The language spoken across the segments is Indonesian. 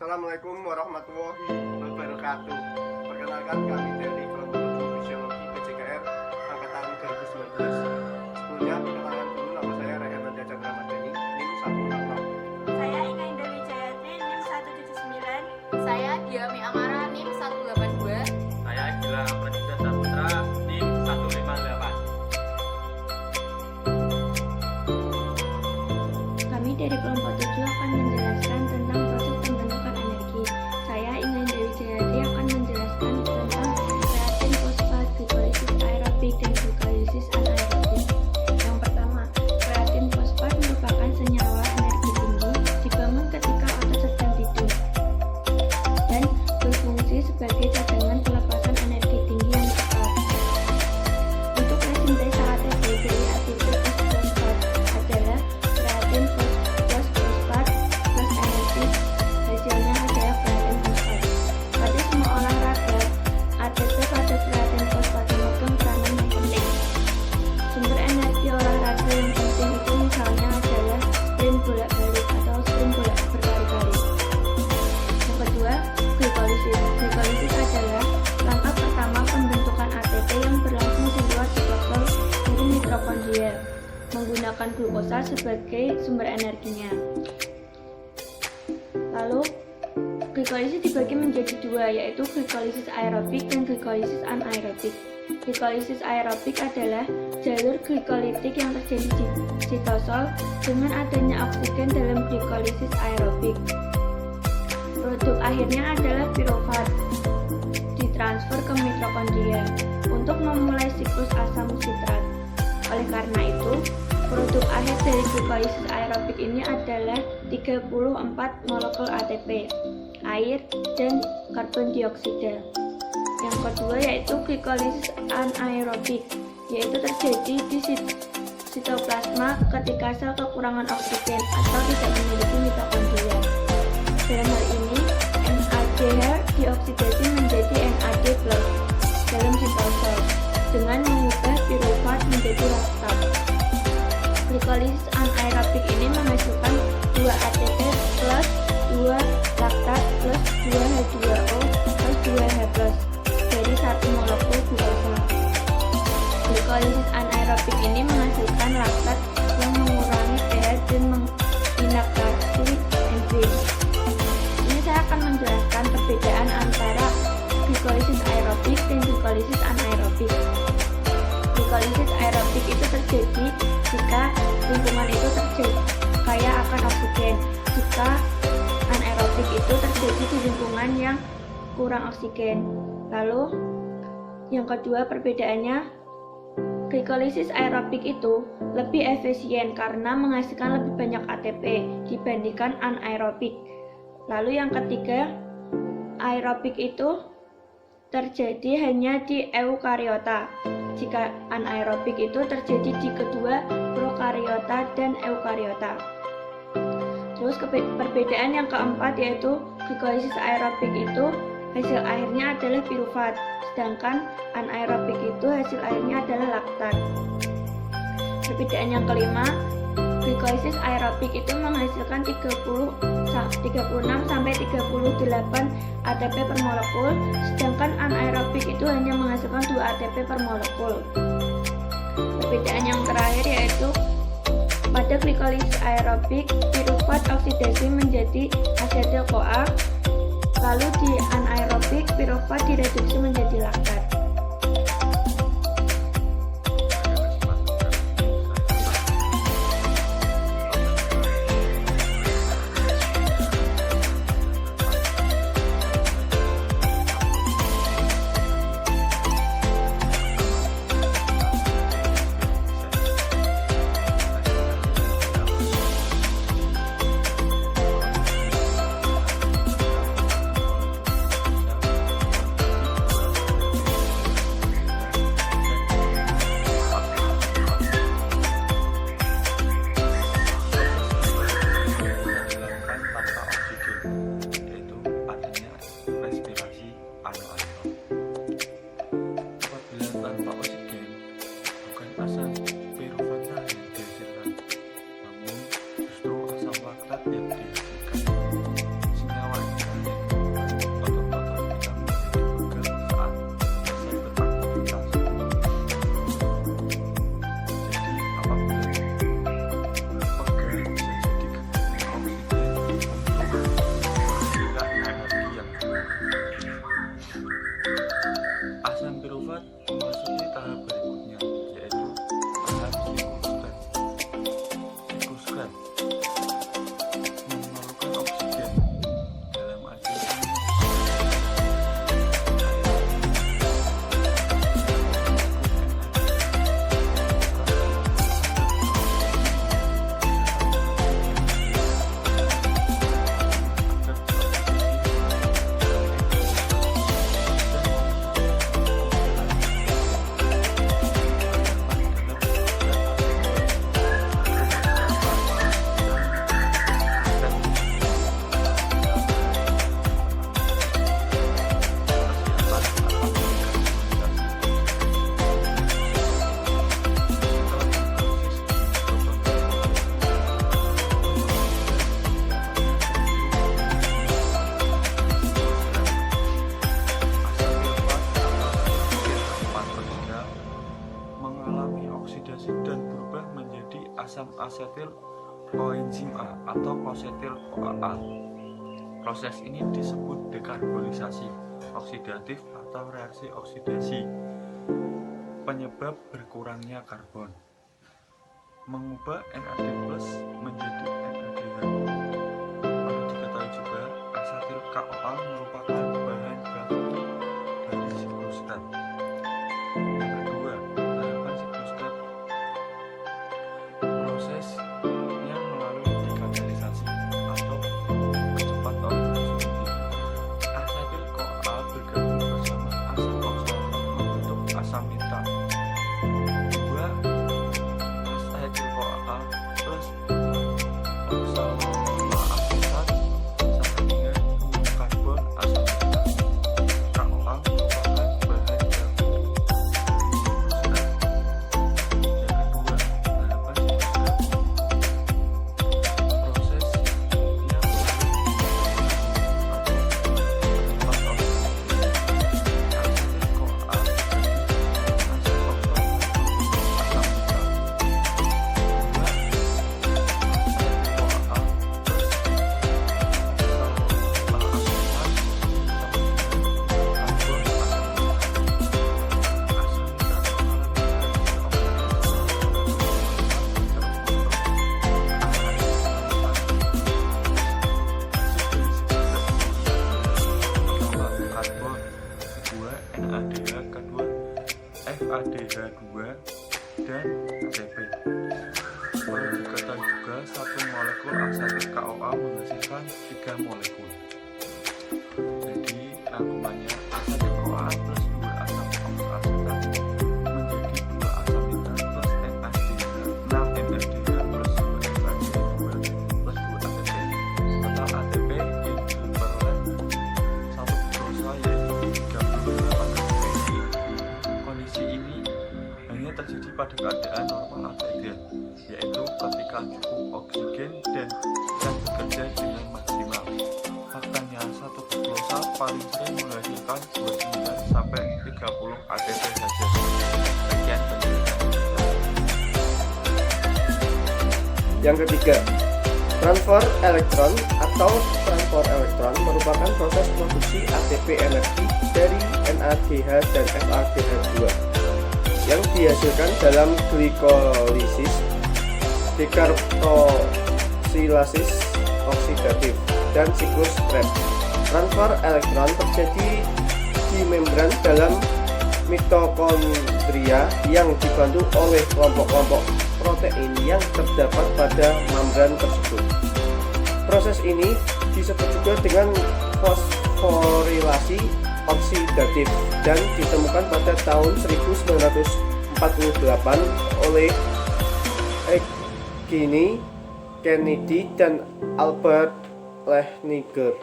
Assalamualaikum warahmatullahi wabarakatuh. Perkenalkan, kami dari kelompok fisiologi PJKR angkatan 2019. Sebelumnya perkenalan dulu, nama saya Rayhan Jajan Ramadhani, NIM 166. Saya Ika Indah Wijayatri, NIM 179. Saya Diami Amara, NIM 182. Saya Gilang Pradipta Saputra, NIM 158. Kami dari kelompok 7 akan menjelaskan tentang proses pembentukan energi. Saya Indah Indah Wijayatri akan menjelaskan tentang reagen fosfat, glikolisis aerobik, dan glikolisis anaerobik. Yang pertama, reagen fosfat merupakan senyawa energi tinggi dibangun ketika otot sedang tidur dan berfungsi sebagai cadangan pelepasan energi tinggi yang cepat. Untuk resintesa ATP dari ATP plus fosfat adalah reagen plus fosfat plus energi, hasilnya adalah reagen fosfat. Pada semua olahraga, ATP pada reagen fosfat memegang peranan yang penting. Sumber energi olahraga yang penting itu misalnya adalah sprint bolak-balik atau sprint bolak berkali-kali. Yang kedua, glikolisis. Glikolisis adalah langkah pertama pembentukan ATP yang berlangsung di luar sitosol dari mitokondria, menggunakan glukosa sebagai sumber energinya. Lalu, glikolisis dibagi menjadi dua, yaitu glikolisis aerobik dan glikolisis anaerobik. Glikolisis aerobik adalah jalur glikolitik yang terjadi di sitosol dengan adanya oksigen dalam glikolisis aerobik. Produk akhirnya adalah pirufat, ditransfer ke mitokondria untuk memulai siklus asam sitrat. Oleh karena itu, produk akhir dari glikolisis aerobik ini adalah 34 molekul ATP, air, dan karbon dioksida. Yang kedua yaitu glikolisis anaerobik, yaitu terjadi di sitoplasma ketika sel kekurangan oksigen atau tidak memiliki mitokondria. Dalam hal ini, NADH dioksidasi menjadi NAD+ dalam sitosol dengan mengubah pirufat menjadi laktat. Glikolisis anaerobik ini menghasilkan 2 ATP plus 2 laktat plus 2 H2O plus 2 H+ dari satu molekul glukosa. Glikolisis anaerobik ini menghasilkan laktat yang mengurangi pH dan menginaktivasi enzim. Ini saya akan menjelaskan perbedaan antara glikolisis aerobik dan glikolisis anaerobik. Glikolisis aerobik itu terjadi jika lingkungan itu kaya akan oksigen. Jika anaerobik itu terjadi di lingkungan yang kurang oksigen. Lalu yang kedua perbedaannya, glikolisis aerobik itu lebih efisien karena menghasilkan lebih banyak ATP dibandingkan anaerobik. Lalu yang ketiga, aerobik itu terjadi hanya di eukariota, jika anaerobik itu terjadi di kedua prokariota dan eukariota. Terus perbedaan yang keempat yaitu glikolisis aerobik itu hasil akhirnya adalah pirufat, sedangkan anaerobik itu hasil akhirnya adalah laktat. Perbedaan yang kelima, glikolisis aerobik itu menghasilkan 36 sampai 38 ATP per molekul, sedangkan anaerobik itu hanya menghasilkan 2 ATP per molekul. Perbedaan yang terakhir yaitu pada glikolisis aerobik, pirufat oksidasi menjadi asetil CoA, lalu di anaerobik pirufat direduksi menjadi laktat. asetil koenzim A atau kosetil CoA. Proses ini disebut dekarbonisasi oksidatif atau reaksi oksidasi. Penyebab berkurangnya karbon mengubah NAD+ menjadi NADH. Perlu diketahui juga asetil CoA merupakan bahan baku dari siklus Krebs. Yang kedua, tahapan siklus Krebs. Prosesnya melalui dekatalisasi atau percepat oksidatif. Asetil CoA bergabung bersama asam oksalat membentuk asam nitrat. Dua asetil CoA plus oksalat asetat sama dengan karbon asam nitrat. CoA merupakan bahan baku siklus Krebs. Yang kedua, tahapan siklus Krebs. Prosesnya melalui karbon kedua NADH kedua FADH2 dan ATP. Perlu diketahui juga satu molekul asetil CoA menghasilkan 3 molekul. Jadi rangkumannya asetil CoA plus 2 asam oksalat menjadi 2 asam nitrat plus NADH 6 NADH plus 2 FADH2 plus 2 ATP. Total ATP yang diperoleh satu glukosa yaitu 38 ATP. Kondisi ini hanya terjadi pada keadaan normal atau ideal, yaitu ketika cukup oksigen dan yang bekerja dengan maksimal. Faktanya satu glukosa paling sering menghasilkan 29 sampai 30 ATP saja. Sekian penjelasan. Yang ketiga, transfer elektron atau transport elektron merupakan proses produksi ATP energi dari NADH dan FADH2 yang dihasilkan dalam glikolisis, dekarboksilasis oksidatif, dan siklus Krebs. Transfer elektron terjadi di membran dalam mitokondria yang dibantu oleh kelompok-kelompok protein yang terdapat pada membran tersebut. Proses ini disebut juga dengan fosforilasi oksidatif dan ditemukan pada tahun 1948 oleh Eugene Kennedy dan Albert Lehninger.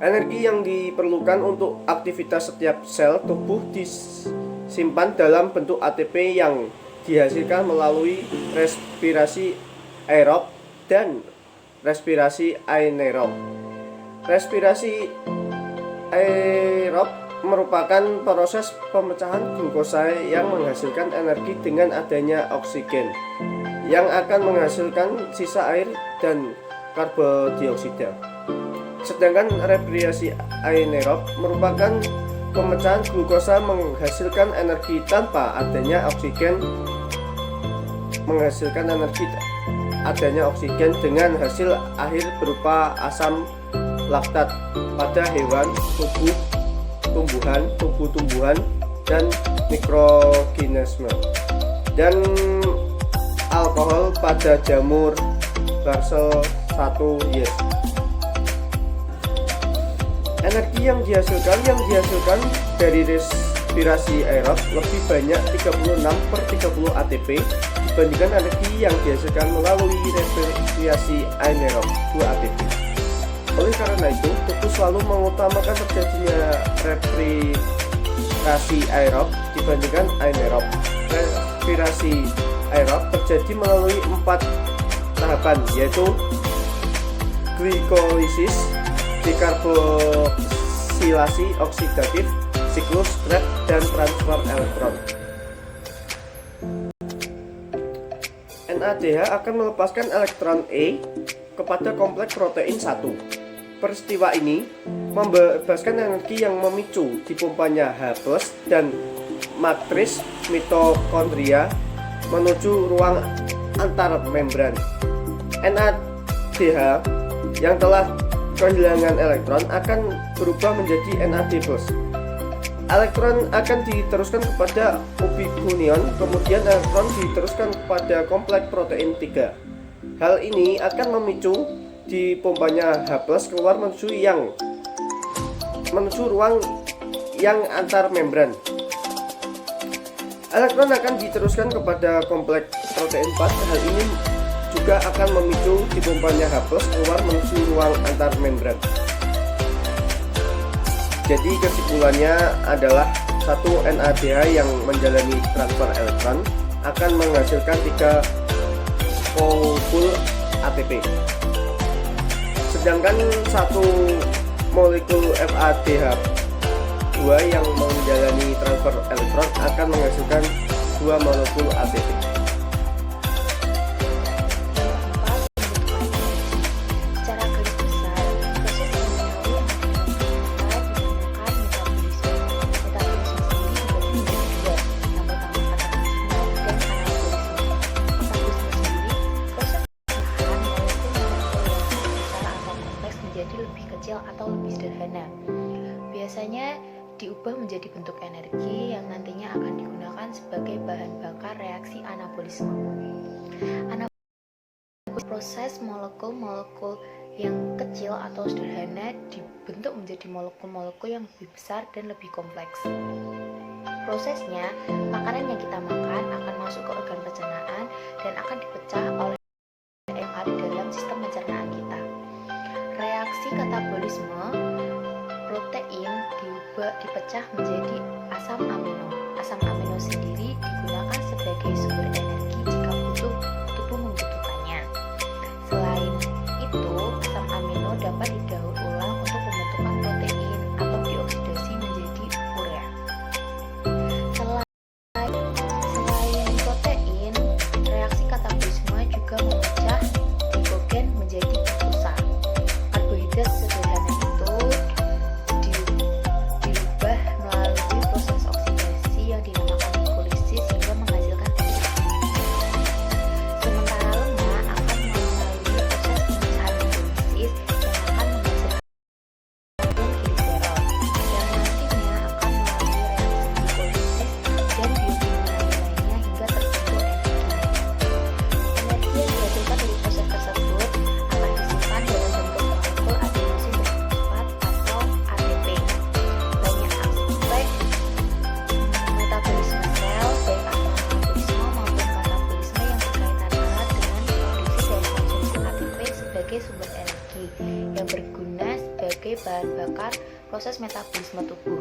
Energi yang diperlukan untuk aktivitas setiap sel tubuh disimpan dalam bentuk ATP yang dihasilkan melalui respirasi aerob dan respirasi anaerob. Respirasi aerob merupakan proses pemecahan glukosa yang menghasilkan energi dengan adanya oksigen yang akan menghasilkan sisa air dan karbondioksida. Sedangkan respirasi anaerob merupakan pemecahan glukosa menghasilkan energi tanpa adanya oksigen, menghasilkan energi adanya oksigen dengan hasil akhir berupa asam laktat pada hewan, tumbuh-tumbuhan dan mikroorganisme, dan alkohol pada jamur Barsel 1 yeast. Energi yang dihasilkan dari respirasi aerob lebih banyak 36/30 ATP dibandingkan energi yang dihasilkan melalui respirasi anaerob 2 ATP. Oleh karena itu, tubuh selalu mengutamakan terjadinya respirasi aerob dibandingkan anaerob. Respirasi aerob terjadi melalui 4 tahapan, yaitu glikolisis, dekarboksilasi oksidatif, siklus Krebs, dan transfer elektron. NADH akan melepaskan elektron E kepada kompleks protein 1. Peristiwa ini membebaskan energi yang memicu dipompanya H+ dan matriks mitokondria menuju ruang antar membran. NADH yang telah kehilangan elektron akan berubah menjadi NAD+. Elektron akan diteruskan kepada ubigonion, kemudian elektron diteruskan kepada kompleks protein 3. Hal ini akan memicu dipompanya H+ keluar menuju ruang yang antar membran. Elektron akan diteruskan kepada kompleks protein 4. Hal ini juga akan memicu dipompanya H+ keluar menuju ruang antar membran. Jadi kesimpulannya adalah satu NADH yang menjalani transfer elektron akan menghasilkan 3 molekul ATP. Sedangkan satu molekul FADH2 yang menjalani transfer elektron akan menghasilkan 2 molekul ATP. Secara garis besar, proses kimia yang atau lebih sederhana. Biasanya diubah menjadi bentuk energi yang nantinya akan digunakan sebagai bahan bakar reaksi anabolisme. Proses molekul-molekul yang kecil atau sederhana dibentuk menjadi molekul-molekul yang lebih besar dan lebih kompleks. Prosesnya, makanan yang kita makan akan masuk ke organ pencernaan dan akan dipecah oleh yang ada dalam sistem pencernaan kita. Reaksi katabolisme, protein dipecah menjadi asam amino. Asam amino sendiri digunakan sebagai sumber energi jika tubuh membutuhkannya. Selain itu, asam amino dapat didaur ulang untuk pembentukan protein atau dioksidasi menjadi urea. Selain protein, reaksi katabolisme juga memecah glikogen menjadi glukosa. Karbohidrat sederhana itu diubah melalui proses oksidasi yang dinamakan glikolisis hingga menghasilkan energi. Sementara lemak akan melalui proses pemecahan glikolisis yang akan menghasilkan gliserol, yang nantinya akan melalui reaksi glikolisis dan biokimia lainnya hingga terbentuk energi. Energi yang dihasilkan dari proses tersebut akan disimpan dalam bentuk molekul adenosin trifosfat atau ATP. Banyak aspek metabolisme sel, baik anabolisme maupun katabolisme yang berkaitan erat dengan produksi dan konsumsi ATP sebagai sumber energi yang berguna sebagai bahan bakar proses metabolisme tubuh.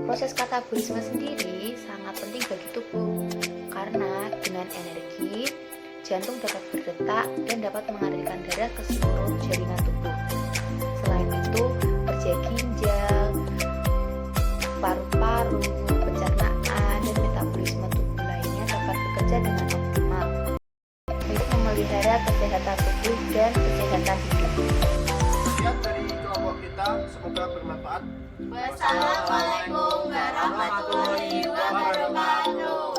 Proses katabolisme sendiri sangat penting bagi tubuh karena dengan energi jantung dapat berdetak dan dapat mengalirkan darah ke seluruh jaringan tubuh. Selain itu, kerja ginjal, paru-paru, pencernaan, dan metabolisme tubuh lainnya dapat bekerja dengan optimal untuk memelihara kesehatan tubuh dan kesehatan hidup. Sekian dari kelompok kita, semoga bermanfaat. Wassalamualaikum warahmatullahi wabarakatuh.